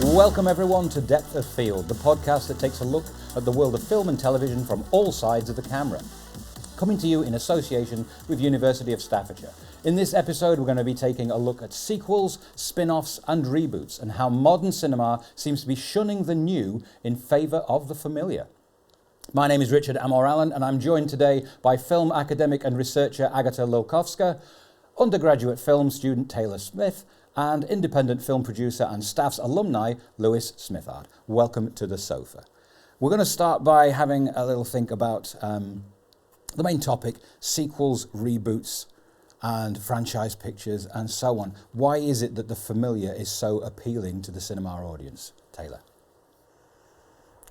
Welcome everyone to Depth of Field, the podcast that takes a look at the world of film and television from all sides of the camera. Coming to you in association with University of Staffordshire. In this episode we're going to be taking a look at sequels, spin-offs and reboots and how modern cinema seems to be shunning the new in favour of the familiar. My name is Richard Amor Allan and I'm joined today by film academic and researcher Agata Lulkowska, undergraduate film student Taylor Smith, and independent film producer and staff's alumni, Lewis Smithard. Welcome to the sofa. We're going to start by having a little think about the main topic, sequels, reboots, and franchise pictures, and so on. Why is it that the familiar is so appealing to the cinema audience? Taylor?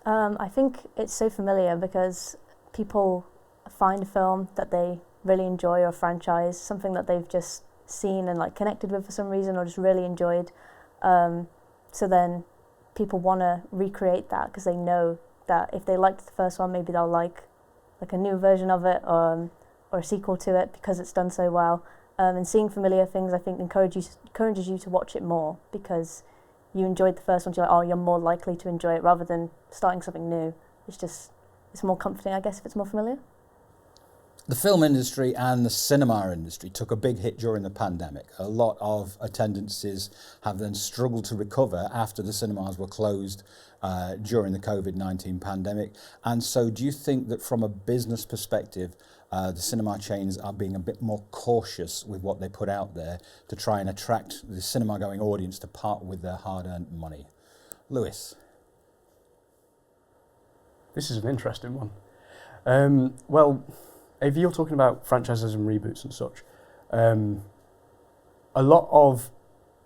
I think it's so familiar because people find a film that they really enjoy or a franchise, something that they've just seen and like connected with for some reason or just really enjoyed. So then people want to recreate that because they know that if they liked the first one, maybe they'll like a new version of it or a sequel to it because it's done so well. And seeing familiar things, I think, encourages you to watch it more because you enjoyed the first one. So you're more likely to enjoy it rather than starting something new. It's more comforting, I guess, if it's more familiar. The film industry and the cinema industry took a big hit during the pandemic. A lot of attendances have then struggled to recover after the cinemas were closed during the COVID-19 pandemic. And so do you think that from a business perspective, the cinema chains are being a bit more cautious with what they put out there to try and attract the cinema-going audience to part with their hard-earned money? Lewis? This is an interesting one. If you're talking about franchises and reboots and such, a lot of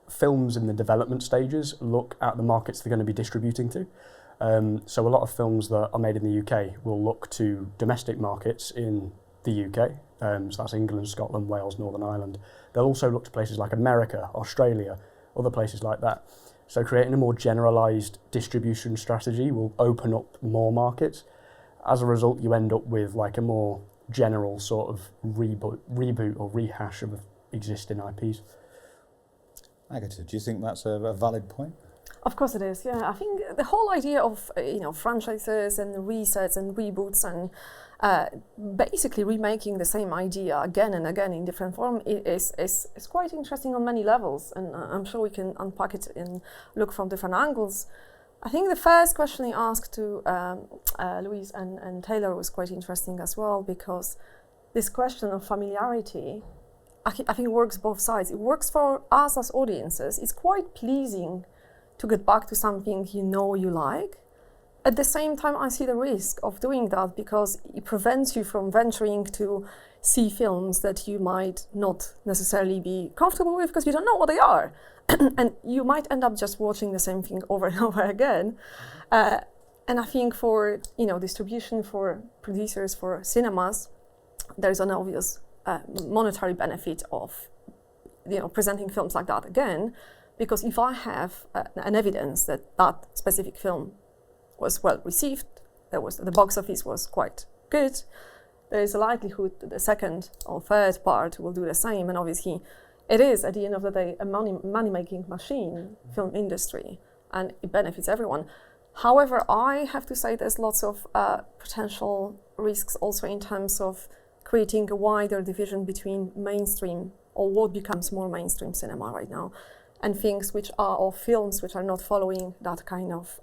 films in the development stages look at the markets they're going to be distributing to. So a lot of films that are made in the UK will look to domestic markets in the UK, so that's England, Scotland, Wales, Northern Ireland. They'll also look to places like America, Australia, other places like that. So creating a more generalised distribution strategy will open up more markets. As a result, you end up with like a more general sort of reboot or rehash of existing IPs. Agata, do you think that's a valid point? Of course it is, yeah. I think the whole idea of franchises and resets and reboots and basically remaking the same idea again and again in different form is quite interesting on many levels, and I'm sure we can unpack it and look from different angles. I think the first question he asked to Louise and Taylor was quite interesting as well, because this question of familiarity, I think works both sides. It works for us as audiences. It's quite pleasing to get back to something you like. At the same time, I see the risk of doing that because it prevents you from venturing to see films that you might not necessarily be comfortable with because you don't know what they are. And you might end up just watching the same thing over and over again. And I think for distribution, for producers, for cinemas, there's an obvious monetary benefit of presenting films like that again, because if I have an evidence that specific film was well received, the box office was quite good, there is a likelihood that the second or third part will do the same. And obviously, it is, at the end of the day, a money-making machine, film industry, and it benefits everyone. However, I have to say there's lots of potential risks also in terms of creating a wider division between mainstream, or what becomes more mainstream cinema right now, and things or films which are not following that kind of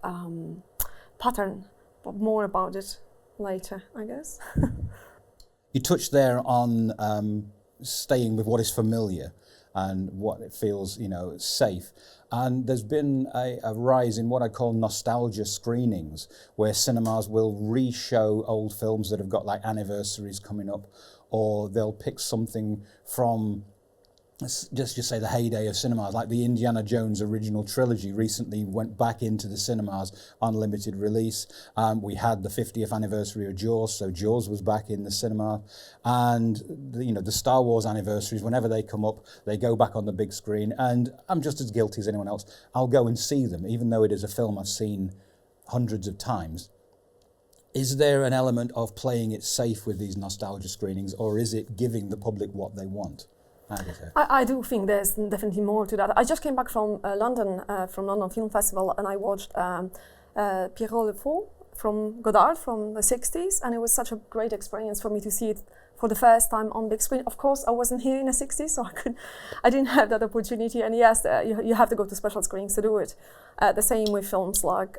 pattern. But more about it later, I guess. You touched there on staying with what is familiar and what it feels, safe. And there's been a rise in what I call nostalgia screenings, where cinemas will re-show old films that have got like anniversaries coming up, or they'll pick something from just say the heyday of cinemas, like the Indiana Jones original trilogy recently went back into the cinemas on limited release. We had the 50th anniversary of Jaws, so Jaws was back in the cinema. And the Star Wars anniversaries, whenever they come up, they go back on the big screen. And I'm just as guilty as anyone else. I'll go and see them, even though it is a film I've seen hundreds of times. Is there an element of playing it safe with these nostalgia screenings, or is it giving the public what they want? Agata? I do think there's definitely more to that. I just came back from London Film Festival, and I watched Pierrot le Fou from Godard from the 60s, and it was such a great experience for me to see it for the first time on big screen. Of course, I wasn't here in the 60s, so I didn't have that opportunity. And yes, you have to go to special screenings to do it. The same with films like,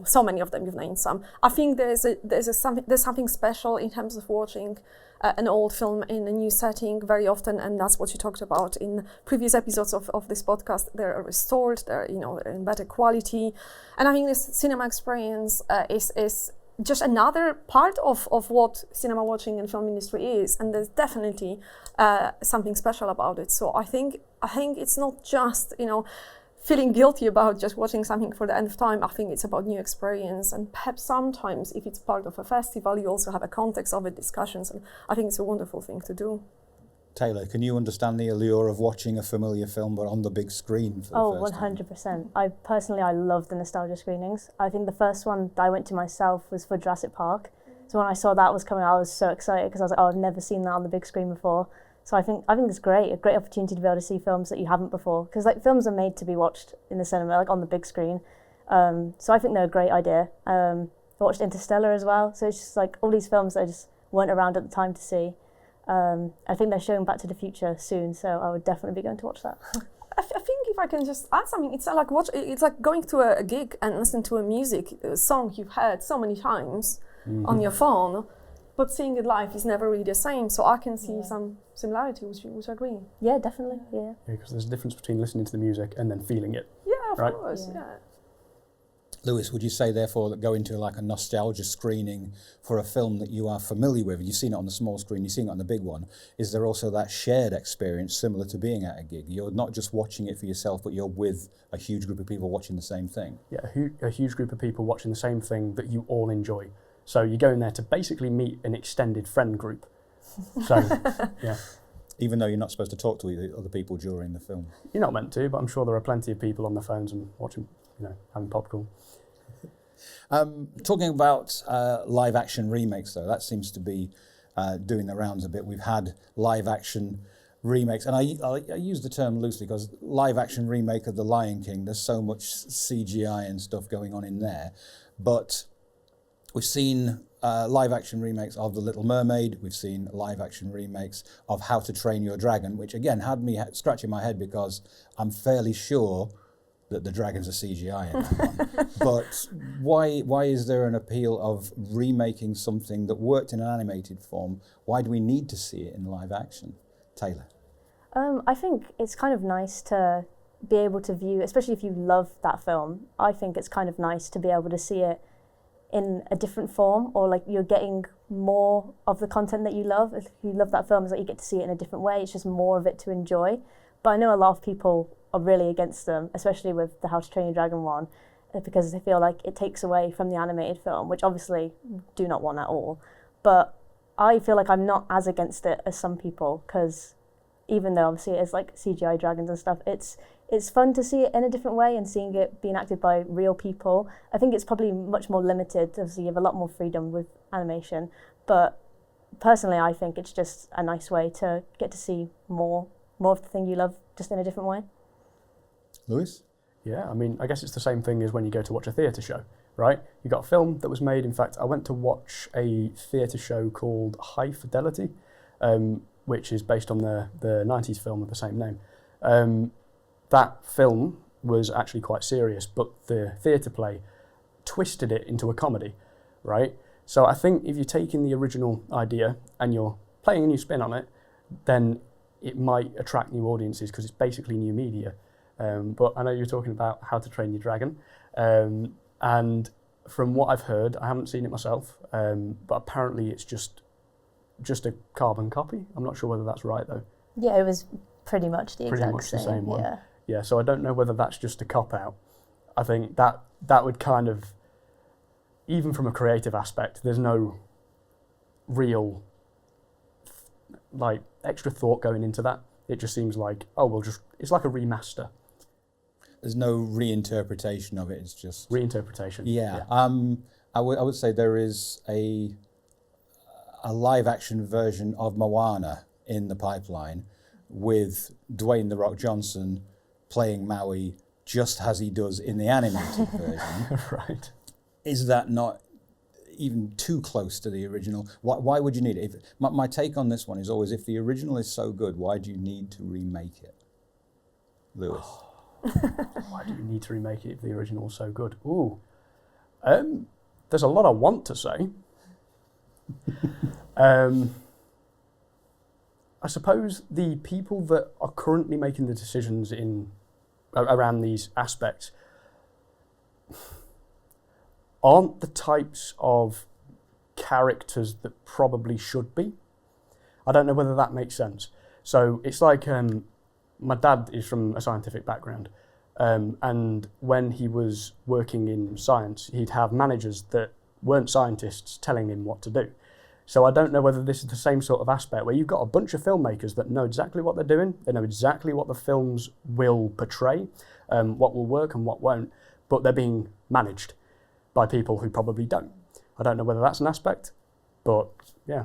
so many of them, you've named some. I think there's something special in terms of watching an old film in a new setting very often, and that's what you talked about in previous episodes of this podcast. They're restored, they're in better quality, and I think this cinema experience is just another part of what cinema watching and film industry is, and there's definitely something special about it. So I think it's not just feeling guilty about just watching something for the nth time. I think it's about new experience, and perhaps sometimes if it's part of a festival, you also have a context of it, discussions, and I think it's a wonderful thing to do. Taylor, can you understand the allure of watching a familiar film but on the big screen for the first time? 100%. I love the nostalgia screenings. I think the first one that I went to myself was for Jurassic Park. So when I saw that was coming, I was so excited because I was like, I've never seen that on the big screen before. So I think it's great, a great opportunity to be able to see films that you haven't before, because films are made to be watched in the cinema, on the big screen. So I think they're a great idea. I watched Interstellar as well, so it's just all these films that I just weren't around at the time to see. I think they're showing Back to the Future soon, so I would definitely be going to watch that. I think if I can just add something, it's like going to a gig and listening to a song you've heard so many times on your phone. But seeing it live is never really the same, so I can see some similarity, which I agree. Yeah, definitely, yeah. Because there's a difference between listening to the music and then feeling it. Yeah, of right? course, yeah. Lewis, would you say, therefore, that going to a nostalgia screening for a film that you are familiar with, you've seen it on the small screen, you've seen it on the big one, is there also that shared experience similar to being at a gig? You're not just watching it for yourself, but you're with a huge group of people watching the same thing? Yeah, a huge group of people watching the same thing that you all enjoy. So you go in there to basically meet an extended friend group. So, yeah. Even though you're not supposed to talk to other people during the film? You're not meant to, but I'm sure there are plenty of people on their phones and watching, having popcorn. Talking about live action remakes, though, that seems to be doing the rounds a bit. We've had live action remakes, and I use the term loosely because live action remake of The Lion King, there's so much CGI and stuff going on in there. But we've seen live action remakes of The Little Mermaid, we've seen live action remakes of How to Train Your Dragon, which again had me scratching my head because I'm fairly sure that the dragons are CGI in that one. But why is there an appeal of remaking something that worked in an animated form? Why do we need to see it in live action? Taylor? I think it's kind of nice to be able to view, especially if you love that film, I think it's kind of nice to be able to see it in a different form, or you're getting more of the content that you love. If you love that film, it's you get to see it in a different way. It's just more of it to enjoy. But I know a lot of people are really against them, especially with the How to Train Your Dragon one, because they feel like it takes away from the animated film, which obviously do not want at all. But I feel like I'm not as against it as some people, because even though obviously it's CGI dragons and stuff, it's fun to see it in a different way, and seeing it being acted by real people. I think it's probably much more limited. Obviously, you have a lot more freedom with animation, but personally, I think it's just a nice way to get to see more of the thing you love, just in a different way. Lewis? Yeah, I guess it's the same thing as when you go to watch a theatre show, right? You got a film that was made. In fact, I went to watch a theatre show called High Fidelity, which is based on the 90s film of the same name. That film was actually quite serious, but the theatre play twisted it into a comedy, right? So I think if you're taking the original idea and you're playing a new spin on it, then it might attract new audiences because it's basically new media. But I know you're talking about How to Train Your Dragon, and from what I've heard, I haven't seen it myself, but apparently it's just a carbon copy. I'm not sure whether that's right though. Yeah, it was pretty much the same one. Yeah. Yeah, so I don't know whether that's just a cop-out. I think that would kind of, even from a creative aspect, there's no real extra thought going into that. It just seems like, it's like a remaster. There's no reinterpretation of it, it's just... Reinterpretation. Yeah. I would say there is a live-action version of Moana in the pipeline, with Dwayne "The Rock" Johnson playing Maui just as he does in the animated version. Right. Is that not even too close to the original? Why would you need it? My take on this one is always, if the original is so good, why do you need to remake it? Lewis. Why do you need to remake it if the original is so good? Ooh. There's a lot I want to say. I suppose the people that are currently making the decisions around these aspects aren't the types of characters that probably should be. I don't know whether that makes sense. So it's like, my dad is from a scientific background, and when he was working in science, he'd have managers that weren't scientists telling him what to do. So I don't know whether this is the same sort of aspect where you've got a bunch of filmmakers that know exactly what they're doing, they know exactly what the films will portray, what will work and what won't, but they're being managed by people who probably don't. I don't know whether that's an aspect, but yeah.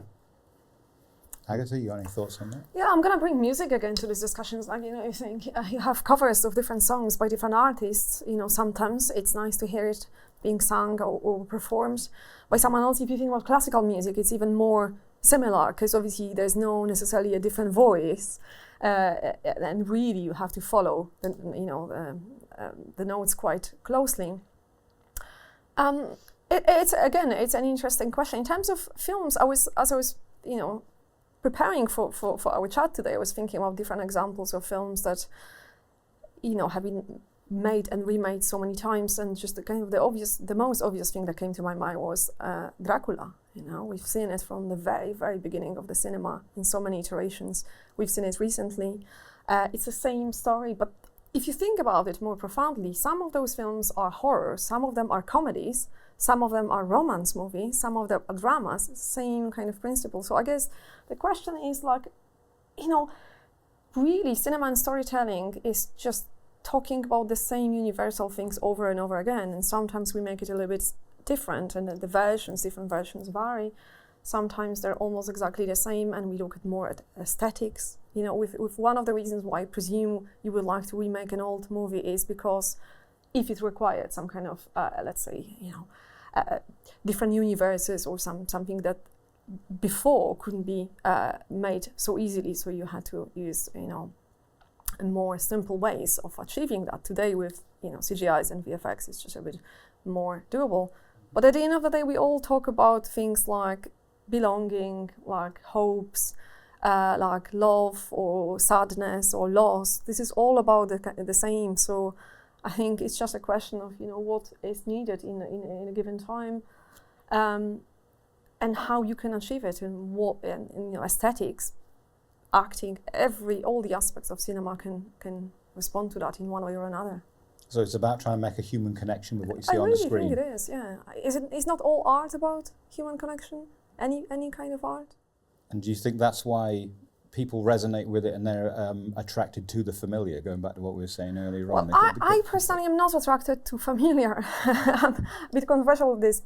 Agata, you got any thoughts on that? Yeah, I'm gonna bring music again to these discussions. Like, you think you have covers of different songs by different artists. Sometimes it's nice to hear it being sung or performed by someone else. If you think about classical music, it's even more similar, because obviously there's no necessarily a different voice, and really you have to follow the notes quite closely. It's an interesting question. In terms of films, as I was preparing for our chat today, I was thinking about different examples of films that have been made and remade so many times, and just the most obvious thing that came to my mind was Dracula. We've seen it from the very, very beginning of the cinema in so many iterations. We've seen it recently. It's the same story, but if you think about it more profoundly, some of those films are horror, some of them are comedies, some of them are romance movies, some of them are dramas, same kind of principle. So I guess the question is really cinema and storytelling is just talking about the same universal things over and over again, and sometimes we make it a little bit different, and different versions vary. Sometimes they're almost exactly the same, and we look at more at aesthetics. With one of the reasons why I presume you would like to remake an old movie is because if it required some kind of, different universes or something that before couldn't be made so easily, so you had to use, more simple ways of achieving that. Today with, CGIs and VFX, it's just a bit more doable. But at the end of the day, we all talk about things like belonging, like hopes, like love or sadness or loss. This is all about the same. So I think it's just a question of what is needed in a given time, and how you can achieve it, and what aesthetics, acting, all the aspects of cinema can respond to that in one way or another. So it's about trying to make a human connection with what you see on the screen. I really think it is. Yeah, is not all art about human connection? Any kind of art? And do you think that's why people resonate with it and they're attracted to the familiar, going back to what we were saying earlier on? I personally am not attracted to familiar. I'm a bit controversial with this.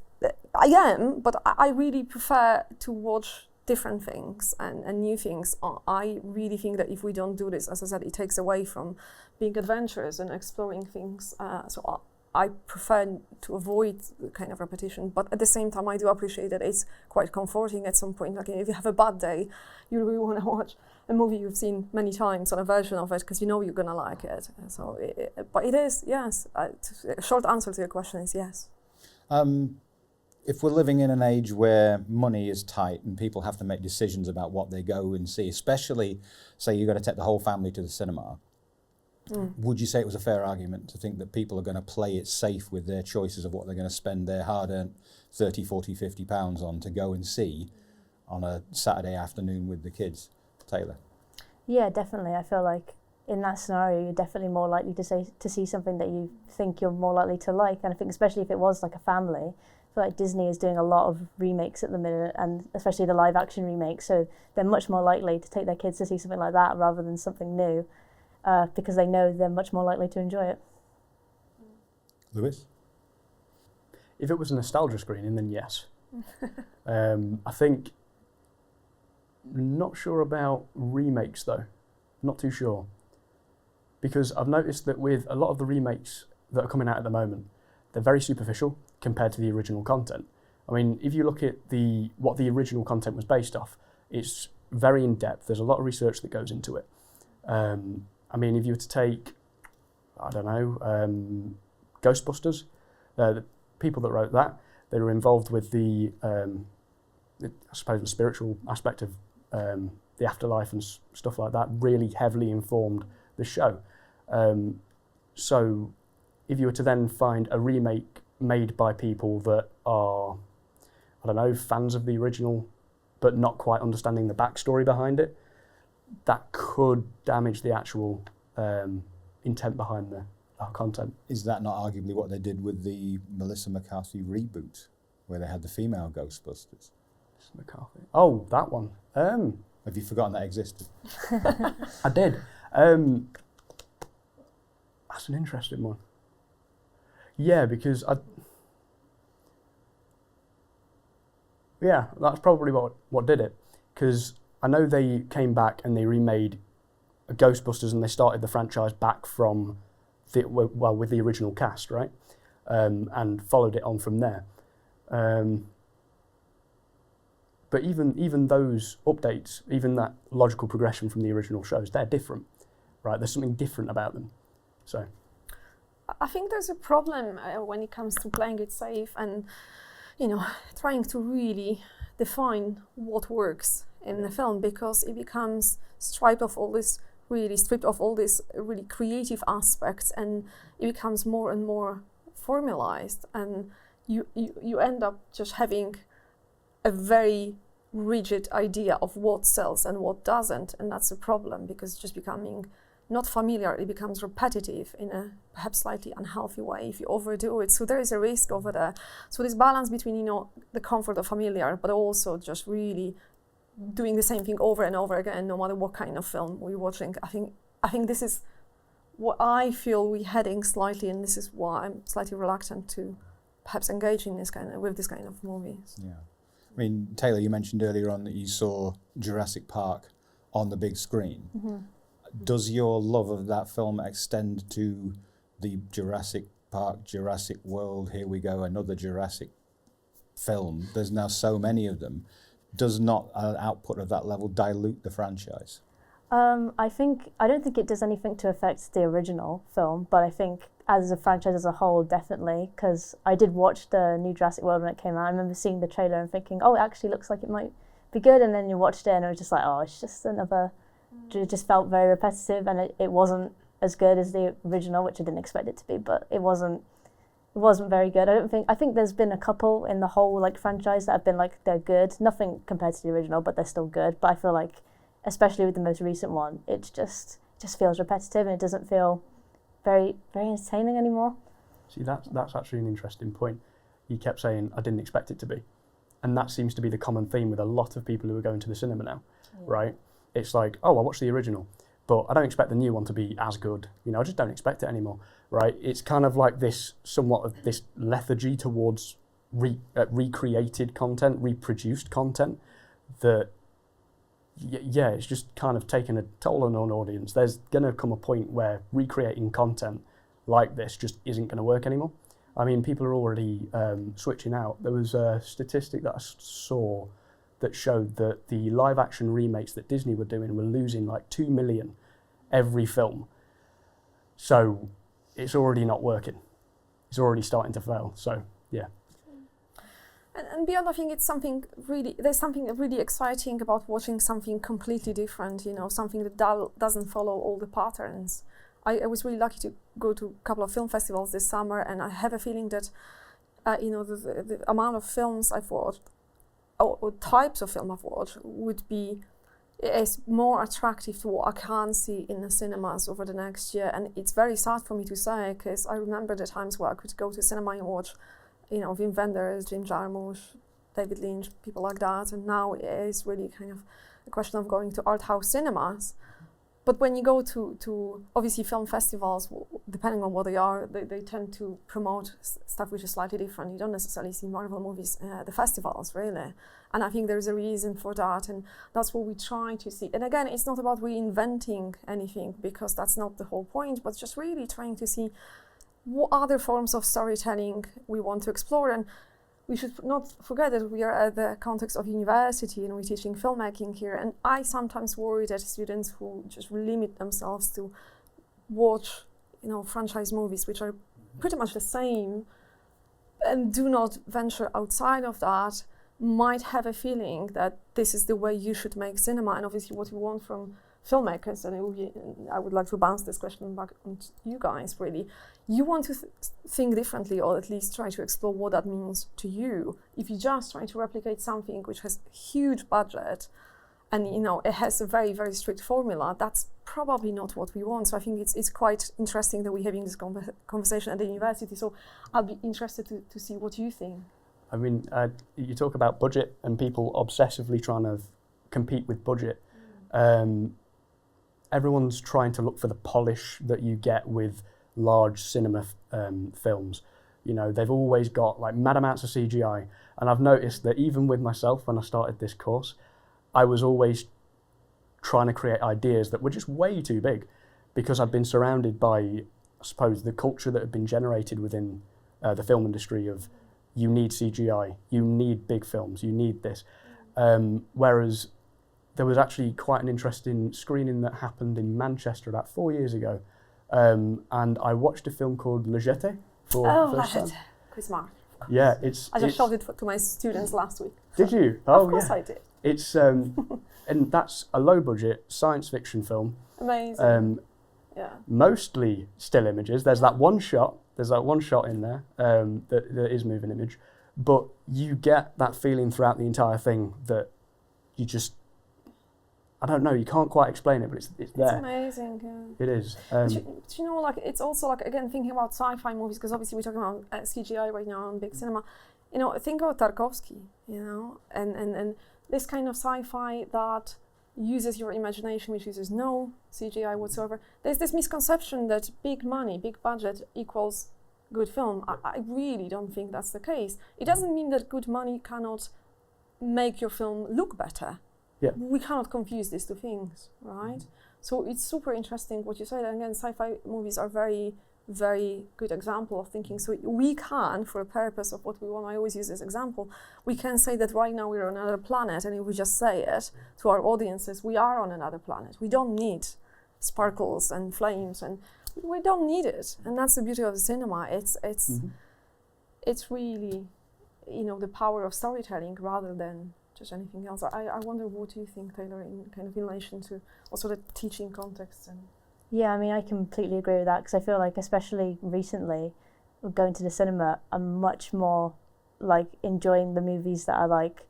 I am, but I really prefer to watch different things and new things. I really think that if we don't do this, as I said, it takes away from being adventurous and exploring things. So I prefer to avoid the kind of repetition, but at the same time, I do appreciate that it's quite comforting at some point. Like if you have a bad day, you really want to watch a movie you've seen many times on a version of it because you're gonna like it. So, but it is, yes. A short answer to your question is yes. If we're living in an age where money is tight and people have to make decisions about what they go and see, especially, say, you've got to take the whole family to the cinema, would you say it was a fair argument to think that people are going to play it safe with their choices of what they're going to spend their hard-earned 30, 40, 50 pounds on to go and see on a Saturday afternoon with the kids? Taylor? Yeah, definitely. I feel like in that scenario, you're definitely more likely to see something that you think you're more likely to like. And I think especially if it was like a family, I feel like Disney is doing a lot of remakes at the minute, and especially the live action remakes, so they're much more likely to take their kids to see something like that rather than something new, because they know they're much more likely to enjoy it. Lewis? If it was a nostalgia screening, then yes. I think, not sure about remakes though, not too sure. Because I've noticed that with a lot of the remakes that are coming out at the moment, they're very superficial compared to the original content. I mean, if you look at what the original content was based off, it's very in-depth. There's a lot of research that goes into it. I mean, if you were to take, I don't know, Ghostbusters, the people that wrote that, they were involved with I suppose, the spiritual aspect of the afterlife and stuff like that, really heavily informed the show. So if you were to then find a remake made by people that are, I don't know, fans of the original, but not quite understanding the backstory behind it, that could damage the actual intent behind the content. Is that not arguably what they did with the Melissa McCarthy reboot, where they had the female Ghostbusters? Melissa McCarthy. Oh, that one. Have you forgotten that existed? I did. That's an interesting one. Yeah, because that's probably what did it. Because I know they came back and they remade Ghostbusters and they started the franchise back from with the original cast, right? And followed it on from there. But even those updates, even that logical progression from the original shows, they're different, right? There's something different about them. So I think there's a problem when it comes to playing it safe and, trying to really define what works in the film, because it becomes stripped of all these really creative aspects, and it becomes more and more formalized, and you end up just having a very rigid idea of what sells and what doesn't, and that's a problem, because it's just becoming not familiar, it becomes repetitive in a perhaps slightly unhealthy way if you overdo it. So there is a risk over there. So this balance between, the comfort of familiar, but also just really doing the same thing over and over again, no matter what kind of film we're watching. I think this is what I feel we're heading slightly, and this is why I'm slightly reluctant to perhaps engage in with this kind of movies. Yeah. I mean, Taylor, you mentioned earlier on that you saw Jurassic Park on the big screen. Mm-hmm. Does your love of that film extend to the Jurassic Park, Jurassic World, here we go, another Jurassic film? There's now so many of them. Does not an output of that level dilute the franchise? I don't think it does anything to affect the original film, but I think as a franchise as a whole, definitely, because I did watch the new Jurassic World when it came out. I remember seeing the trailer and thinking, oh, it actually looks like it might be good, and then you watched it and it was just like, oh, it's just another... It just felt very repetitive, and it wasn't as good as the original, which I didn't expect it to be, but it wasn't very good. I think there's been a couple in the whole franchise that have been they're good, nothing compared to the original, but they're still good. But I feel like, especially with the most recent one, it just feels repetitive, and it doesn't feel very, very entertaining anymore. See, that's actually an interesting point. You kept saying, I didn't expect it to be. And that seems to be the common theme with a lot of people who are going to the cinema now, right? It's like, oh, I watched the original, but I don't expect the new one to be as good. I just don't expect it anymore, right? It's kind of like this somewhat of this lethargy towards recreated content, reproduced content that, it's just kind of taken a toll on an audience. There's going to come a point where recreating content like this just isn't going to work anymore. I mean, people are already switching out. There was a statistic that I saw that showed that the live-action remakes that Disney were doing were losing 2 million every film. So it's already not working. It's already starting to fail. So, yeah. And beyond, I think there's something really exciting about watching something completely different, something that doesn't follow all the patterns. I was really lucky to go to a couple of film festivals this summer, and I have a feeling that, the amount of films I've watched, or types of film I've watched, is more attractive to what I can see in the cinemas over the next year. And it's very sad for me to say, because I remember the times where I could go to cinema and watch, Wim Wenders, Jim Jarmusch, David Lynch, people like that. And now it is really kind of a question of going to art house cinemas. but when you go to obviously film festivals, depending on what they are, they tend to promote stuff which is slightly different. You don't necessarily see Marvel movies at the festivals, really. And I think there's a reason for that, and that's what we try to see. And again, it's not about reinventing anything, because that's not the whole point, but just really trying to see what other forms of storytelling we want to explore. And we should not forget that we are at the context of university and we're teaching filmmaking here. And I sometimes worry that students who just limit themselves to watch, franchise movies, which are pretty much the same, and do not venture outside of that, might have a feeling that this is the way you should make cinema. And obviously what we want from filmmakers, and I would like to bounce this question back on you guys, really. You want to think differently, or at least try to explore what that means to you. If you just try to replicate something which has huge budget and it has a very, very strict formula, that's probably not what we want. So I think it's quite interesting that we're having this conversation at the university. So I'll be interested to see what you think. I mean, you talk about budget and people obsessively trying to compete with budget. Everyone's trying to look for the polish that you get with large cinema films. They've always got like mad amounts of CGI. And I've noticed that even with myself, when I started this course, I was always trying to create ideas that were just way too big, because I've been surrounded by, I suppose, the culture that had been generated within the film industry of, you need CGI, you need big films, you need this. Whereas there was actually quite an interesting screening that happened in Manchester about 4 years ago. And I watched a film called Le Jeté for the first time. Chris Mark. Yeah, I just showed it to my students last week. Did you? Oh, of course yeah. I did. It's and that's a low budget science fiction film. Amazing. Yeah. Mostly still images. There's that one shot in there that is moving image, but you get that feeling throughout the entire thing that you just, I don't know, you can't quite explain it, but it's there. It's amazing, yeah. It is. It's also again, thinking about sci-fi movies, because obviously we're talking about CGI right now on big cinema. Think about Tarkovsky, and this kind of sci-fi that uses your imagination, which uses no CGI whatsoever. There's this misconception that big money, big budget equals good film. I really don't think that's the case. It doesn't mean that good money cannot make your film look better. Yeah. We cannot confuse these two things, right? So it's super interesting what you said. And again, sci-fi movies are very, very good example of thinking. So we can, for a purpose of what we want, I always use this example, we can say that right now we're on another planet, and if we just say it to our audiences, we are on another planet. We don't need sparkles and flames, and we don't need it. And that's the beauty of the cinema. It's really, the power of storytelling rather than just anything else. I wonder, what you think, Taylor, in kind of in relation to also the teaching context? And Yeah, I mean, I completely agree with that, because I feel like, especially recently, going to the cinema, I'm much more like enjoying the movies that are like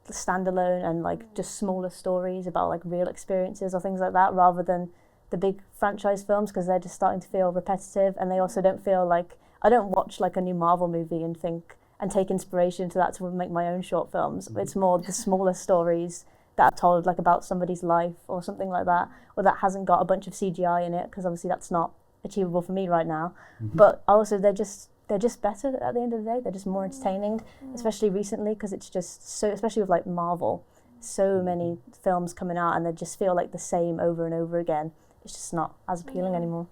standalone and like just smaller stories about like real experiences or things like that, rather than the big franchise films, because they're just starting to feel repetitive, and they also don't feel like, I don't watch like a new Marvel movie and think and take inspiration to that to make my own short films. It's more the smaller stories that are told like about somebody's life or something like that, or that hasn't got a bunch of CGI in it, because obviously that's not achievable for me right now. But also they're just better at the end of the day. They're just more entertaining, especially recently, because it's just so, especially with like Marvel, so many films coming out and they just feel like the same over and over again. It's just not as appealing anymore.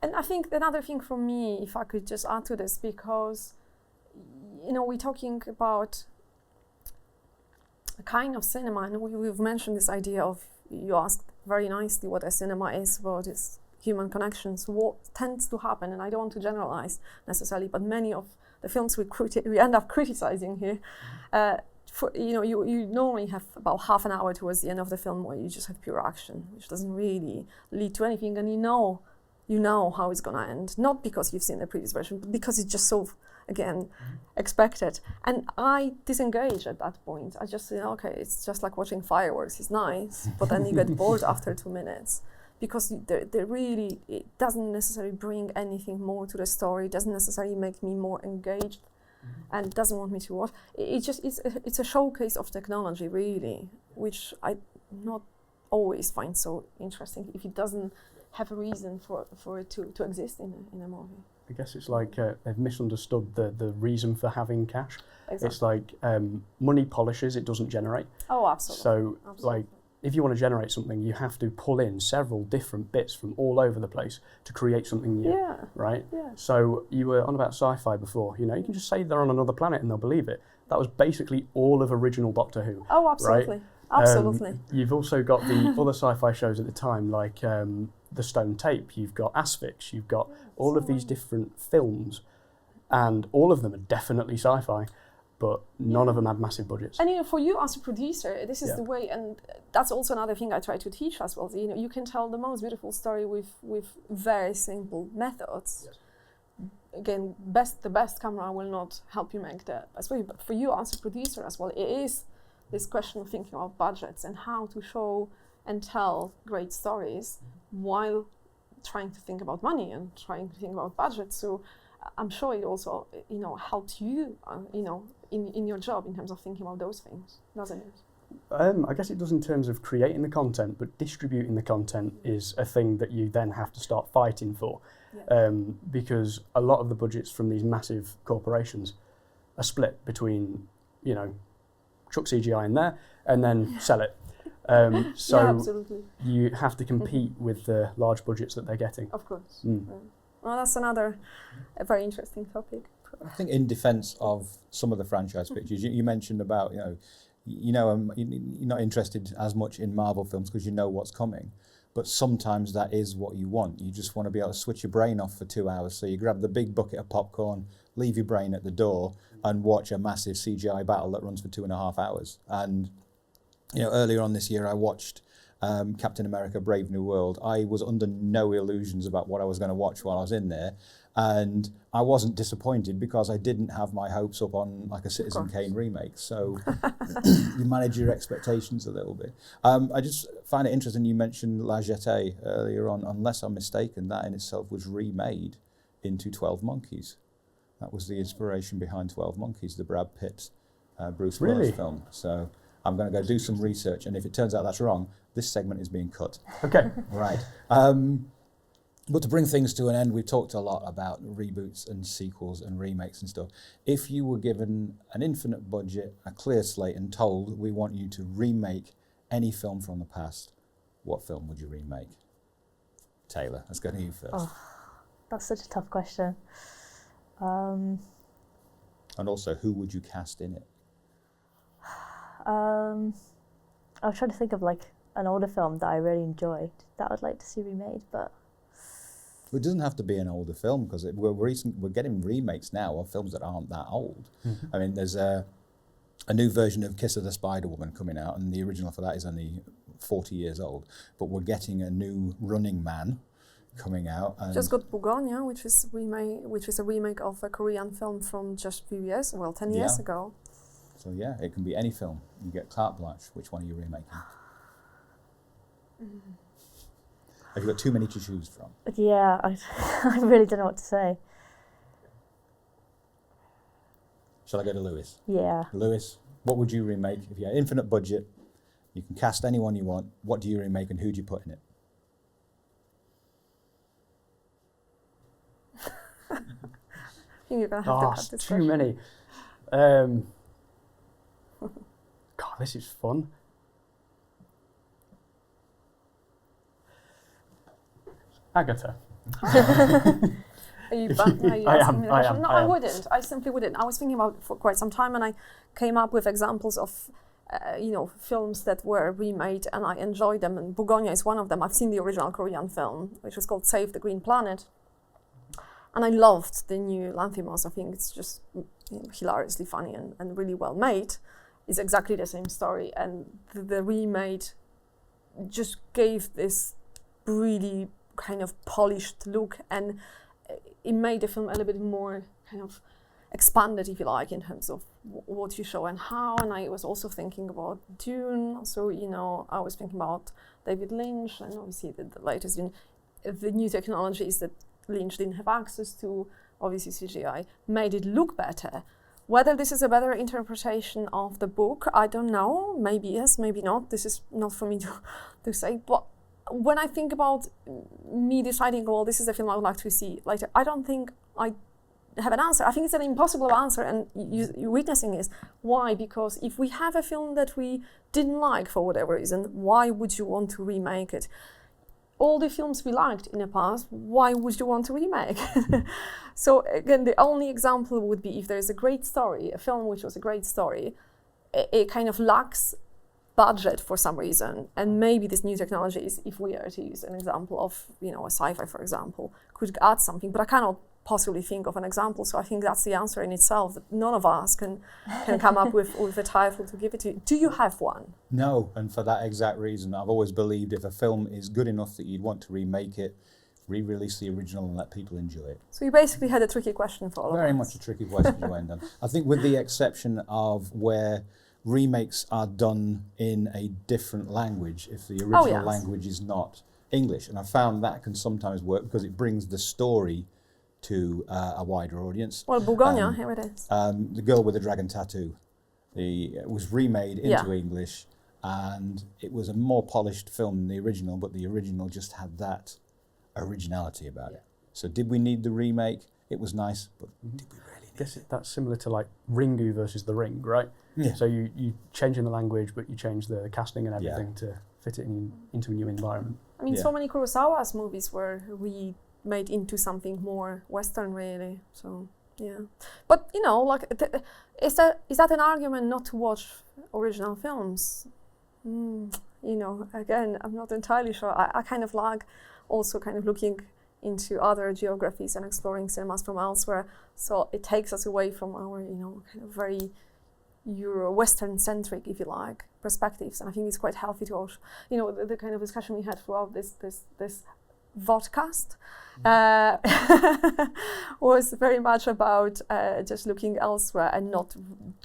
And I think another thing for me, if I could just add to this, because we're talking about a kind of cinema, and we've mentioned this idea of, you asked very nicely what a cinema is, about its human connections. What tends to happen, and I don't want to generalize necessarily, but many of the films we end up criticizing here, you normally have about half an hour towards the end of the film where you just have pure action, which doesn't really lead to anything, and you know how it's gonna end, not because you've seen the previous version, but because it's just so, again, expected. And I disengage at that point. I just say, okay, it's just like watching fireworks. It's nice, but then you get bored after 2 minutes, because it doesn't necessarily bring anything more to the story. It doesn't necessarily make me more engaged, and doesn't want me to watch. It's a showcase of technology, really, which I'm not always find so interesting if it doesn't have a reason for it to exist in a movie. I guess it's like they've misunderstood the reason for having cash. Exactly. It's like money polishes, it doesn't generate. Oh, absolutely. So, Absolutely. like, if you want to generate something, you have to pull in several different bits from all over the place to create something new, Yeah. right? Yeah. So you were on about sci-fi before. You know, you can just say they're on another planet and they'll believe it. That was basically all of original Doctor Who. Oh, absolutely. Right? Absolutely. You've also got the other sci-fi shows at the time, like The Stone Tape. You've got Asphyx. You've got all of these different films, and all of them are definitely sci-fi, but none of them had massive budgets. And for you as a producer, this is Yeah. the way, and that's also another thing I try to teach as well. You can tell the most beautiful story with very simple methods. Yes. Again, the best camera will not help you make the best way, but for you as a producer as well, it is this question of thinking about budgets and how to show and tell great stories while trying to think about money and trying to think about budget. So I'm sure it also, helped you, in your job in terms of thinking about those things, doesn't it? I guess it does in terms of creating the content, but distributing the content is a thing that you then have to start fighting for, because a lot of the budgets from these massive corporations are split between, chuck CGI in there and then sell it. So yeah, absolutely. you have to compete with the large budgets that they're getting. Of course. Mm. Yeah. Well, that's a very interesting topic. I think in defence of some of the franchise pictures, you mentioned about, you're not interested as much in Marvel films because you know what's coming. But sometimes that is what you want. You just want to be able to switch your brain off for 2 hours. So you grab the big bucket of popcorn, leave your brain at the door, and watch a massive CGI battle that runs for 2.5 hours. And, earlier on this year, I watched Captain America Brave New World. I was under no illusions about what I was going to watch while I was in there. And I wasn't disappointed because I didn't have my hopes up on like a Citizen Kane remake. So you manage your expectations a little bit. I just find it interesting you mentioned La Jetée earlier on. Unless I'm mistaken, that in itself was remade into 12 Monkeys. That was the inspiration behind 12 Monkeys, the Brad Pitt, Bruce Willis film. So I'm going to go do some research. And if it turns out that's wrong, this segment is being cut. Okay. Right. But to bring things to an end, we've talked a lot about reboots and sequels and remakes and stuff. If you were given an infinite budget, a clear slate, and told we want you to remake any film from the past, what film would you remake? Taylor, let's go to you first. Oh, that's such a tough question. And also, who would you cast in it? I was trying to think of like an older film that I really enjoyed that I'd like to see remade, but It doesn't have to be an older film because we're getting remakes now of films that aren't that old. Mm-hmm. I mean, there's a new version of Kiss of the Spider Woman coming out, and the original for that is only 40 years old. But we're getting a new Running Man coming out. And just got Bugonia, which is a remake of a Korean film from just a few years, 10 years ago. So yeah, it can be any film. You get carte blanche. Which one are you remaking? Have you got too many to choose from? yeah, I really don't know what to say. Shall I go to Lewis? Yeah. Lewis, what would you remake if you had infinite budget? You can cast anyone you want. What do you remake and who do you put in it? I think you're going to have to cut this too question. many. God, this is fun. Agata. Are you asking me the question? No, I am. wouldn't. I simply wouldn't. I was thinking about it for quite some time, and I came up with examples of, films that were remade, and I enjoyed them. And Bugonia is one of them. I've seen the original Korean film, which was called Save the Green Planet, and I loved the new Lanthimos. I think it's just hilariously funny and really well made. It's exactly the same story, and the remade just gave this really kind of polished look, and it made the film a little bit more kind of expanded, if you like, in terms of what you show and how. And I was also thinking about Dune, so I was thinking about David Lynch, and obviously the latest the new technologies that Lynch didn't have access to, obviously CGI made it look better, Whether this is a better interpretation of the book, I don't know. Maybe yes, maybe not. This is not for me to say. But when I think about me deciding, well, this is the film I would like to see later, I don't think I have an answer. I think it's an impossible answer, and you witnessing is why. Because if we have a film that we didn't like for whatever reason, why would you want to remake it? All the films we liked in the past, why would you want to remake? So again, the only example would be if there is a great story, a film which was a great story, it kind of lacks budget for some reason, and maybe this new technologies, if we are to use an example of, you know, a sci-fi, for example, could add something, but I cannot possibly think of an example. So I think that's the answer in itself, that none of us can come up with a title to give it to. Do you have one? No, and for that exact reason, I've always believed if a film is good enough that you'd want to remake it, re-release the original and let people enjoy it. So you basically had a tricky question for all of us. Very much a tricky question you went on. I think with the exception of where remakes are done in a different language, if the original language is not English, and I found that can sometimes work because it brings the story to a wider audience. Well, Bugonia, here it is. The Girl with the Dragon Tattoo, it was remade into English, and it was a more polished film than the original, but the original just had that originality about it. So did we need the remake? It was nice, but did we really need it? That's similar to like Ringu versus The Ring, right? Yeah. So you change in the language, but you change the casting and everything to fit it into a new environment. I mean, so many Kurosawa's movies were made into something more Western, really. So yeah, but you know, like, is that an argument not to watch original films? You know, again, I'm not entirely sure. I kind of like also kind of looking into other geographies and exploring cinemas from elsewhere. So it takes us away from our, you know, kind of very Euro-Western centric, if you like, perspectives. And I think it's quite healthy to watch, you know, the kind of discussion we had throughout this vodcast was very much about just looking elsewhere and not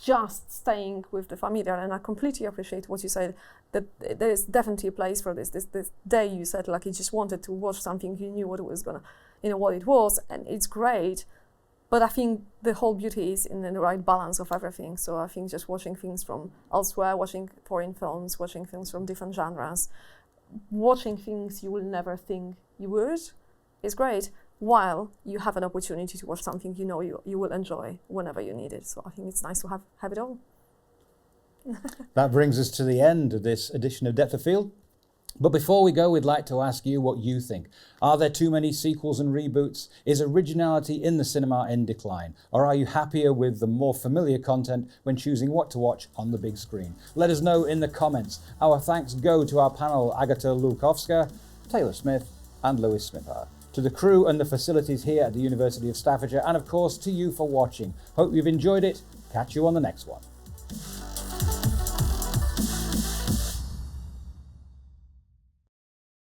just staying with the familiar. And I completely appreciate what you said, that there is definitely a place for this day you said, like, you just wanted to watch something, you knew what it was gonna, you know, what it was, and it's great. But I think the whole beauty is in the right balance of everything. So I think just watching things from elsewhere, watching foreign films, watching films from different genres, watching things you will never think you would is great, while you have an opportunity to watch something you know you will enjoy whenever you need it. So I think it's nice to have it all. That brings us to the end of this edition of Depth of Field. But before we go, we'd like to ask you what you think. Are there too many sequels and reboots? Is originality in the cinema in decline? Or are you happier with the more familiar content when choosing what to watch on the big screen? Let us know in the comments. Our thanks go to our panel, Agata Lulkowska, Taylor Smith and Lewis Smithard, to the crew and the facilities here at the University of Staffordshire, and of course to you for watching. Hope you've enjoyed it. Catch you on the next one.